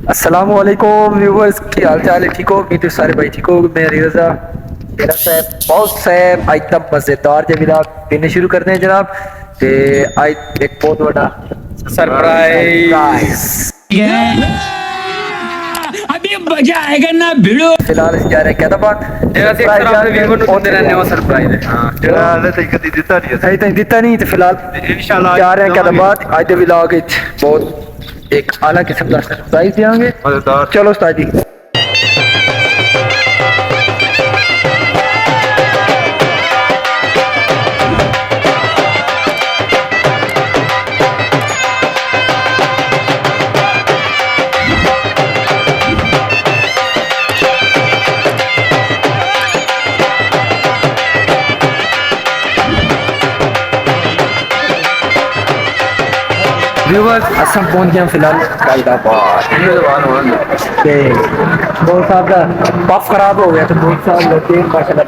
अस्सलामुअलैकुम व्यूवर्स, क्या हाल चाल है? ठीक हो? उम्मीद है सारे भाई ठीक हो। मैं रिजा मेरा साहब बहुत साहब एकदम मजेदार जब दिन शुरू करते हैं जनाब। ते आज एक बहुत बड़ा सरप्राइज अभी मजा आएगा ना भिड़ो। फिलहाल जा रहे हैं क्या बात सरप्राइज है। हां अरे दिता नहीं तो फिलहाल इंशाल्लाह जा रहे हैं क्या बात। आज दे व्लॉग बहुत एक आला किस्म का सरप्राइज देंगे। चलो उस्ताद जी। व्यूवर्स असम पहुंच गए फिलहाल बहुत साहब का पफ खराब हो गया तो बहुत साहब लेते हैं माशाल्लाह।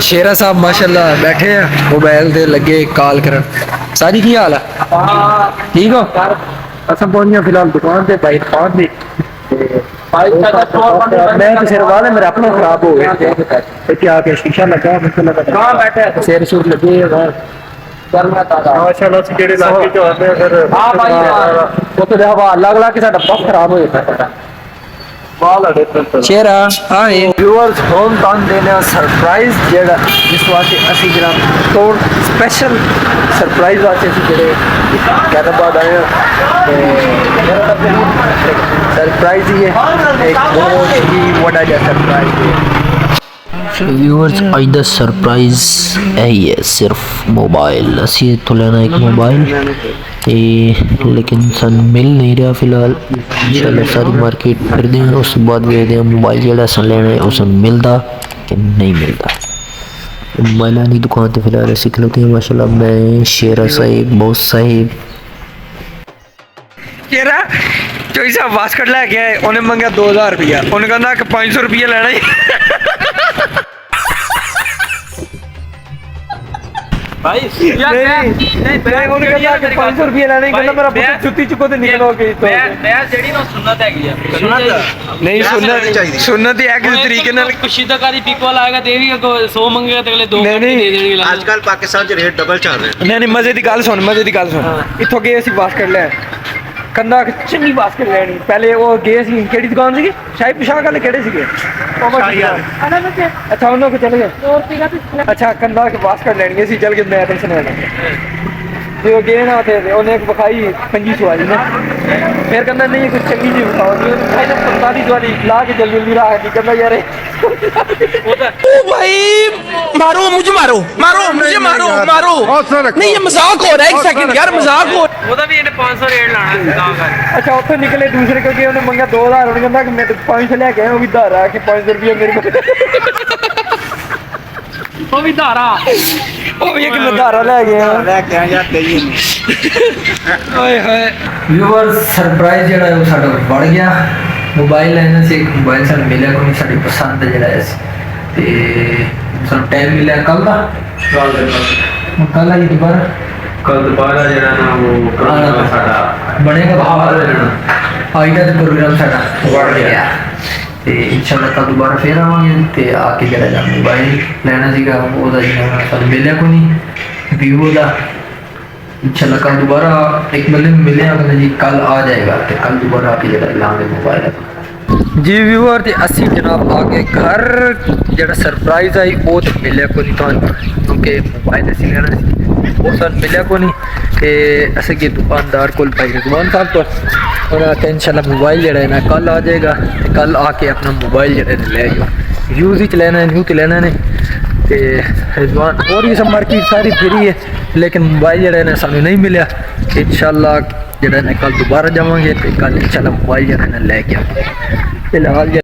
शेरा साहब माशाल्लाह बैठे हैं मोबाइल दे लगे कॉल करन। सारी की हाल है? ठीक हो? असम पहुंच गया फिलहाल दुकान से भाई पहुंच गई। मैं तो सिर वाले मेरे अपने खराब हो गए क्या के शीशा लगा कहां बैठे सिर सूर लगे माशाल्लाह से केड़े इलाके चो आते हैं फिर। हां भाई वो तो हवा अलग अलग के साडा पफ खराब हो जाता है बाल अड़े शेरा। हां व्यूअर्स होम टाउन देने सरप्राइज जेड़ा जिस वास्ते असि जनाब तो स्पेशल सरप्राइज वास्ते असि जेड़े हैदराबाद आए सरप्राइज ही है एक बहुत ही बड़ा जैसा सरप्राइज है। व्यूअर्स आज दा सरप्राइज है सिर्फ मोबाइल असी तो लेना एक मोबाइल लेकिन सन मिल नहीं रहा फिलहाल। इंशाल्लाह सारी मार्केट फिर दें उस बाद देखते हैं मोबाइल जेड़ा सन लेना है उस मिलता कि नहीं मिलता। मोबाइल की दुकान तो फिलहाल असी खलोते हैं माशाल्लाह। मैं शेरा साहिब बॉस साहिब शेरा जो इसा बास्केट लेके आए उन्हें मंगा 2000 रुपया उन्हें कहना कि 500 रुपया लेना ही भाई नहीं उन्हें कहना कि 500 रुपया लेना ही कहना मेरा पुत्र छुट्टी चुको ते निकलोगे तो मैं जेडी ना सुन्नत हैगी है नहीं सुन्नत ही है किस तरीके नाल कुशिदाकारी पिक वाला आएगा देवी को 100 मंगेगा तो अगले 2 दे देंगे। आजकल पाकिस्तान च रेट डबल चल रहे नहीं मजे की गल सुन इत्थों गए असीं बास्केट ले कंधा चंगी बास्केट लेनी पहले वो गए सी केड़ी दुकान सी शाही पोशाक वाले केड़े सीगे अच्छा उन्होंने को चले गए अच्छा कंधा के बास्केट लेनी सी चल के मैं तुम सुना जो गए ना थे उन्हें एक बखाई 2500 वाली ने फिर कहना नहीं कुछ चंगी जी बताओ 45 वाली ला के जल्दी जल्दी ला के कहना यार ओ भाई मारो मुझे मारो नहीं ये मजाक हो रहा है। एक सेकंड यार मजाक हो ਉਹਦਾ ਵੀ ਇਹਨੇ 500 ਰੇਟ ਲਾਣਾ ਤਾਂ ਕਰ। अच्छा ਉੱਥੋਂ निकले दूसरे को गए उन्हें मंगा 2000 उन्हें कहना कि मैं तो 500 लेके आया वो भी धार आ के 500 रुपया मेरे को ਉਹ ਵੀ ਧਾਰਾ ਉਹ ਵੀ ਇੱਕ ਮਧਾਰਾ ਲੈ ਗਏ यार ਓਏ ਹੋਏ व्यूअर्स सरप्राइज ਜਿਹੜਾ ਉਹ ਸਾਡਾ ਵੱਧ ਗਿਆ। मोबाइल लेना से एक मोबाइल सानू मिले को नहीं साडी पसंद जेड़ा है ते सानू टाइम मिला कल दा कल आई दोबारा जेड़ा ना वो साडा बनेगा दोबारा आज का प्रोग्राम साडा बढ़ गया ते इंशाल्लाह कल दोबारा फिर आवांगे ते आके जेड़ा मोबाइल लेना सीगा ओदा जेड़ा सानू मिले को नहीं वीवो दा इंशाल्लाह कल दोबारा एक बंदे मिले अगर जी कल आ जाएगा तो कल दोबारा आके जरा लाएंगे मोबाइल जी व्यूअर ते असि जनाब आगे घर जरा सरप्राइज आई वो तो मिले को नहीं तो क्योंकि मोबाइल असि लेना सी वो सर मिले को नहीं कि असे के दुकानदार को भाई रिजवान साहब तो और आके इंशाल्लाह मोबाइल जरा है ना कल आ जाएगा तो कल आके अपना मोबाइल जरा ले जाओ यूज ही लेना है न्यू तो लेना नहीं रिजवान और ये सब मार्केट सारी फ्री है लेकिन मोबाइल जरा है सानू नहीं मिला। इंशाल्लाह जरा कल दोबारा जावांगे तो कल इंशाल्लाह मोबाइल जरा लेके फिलहाल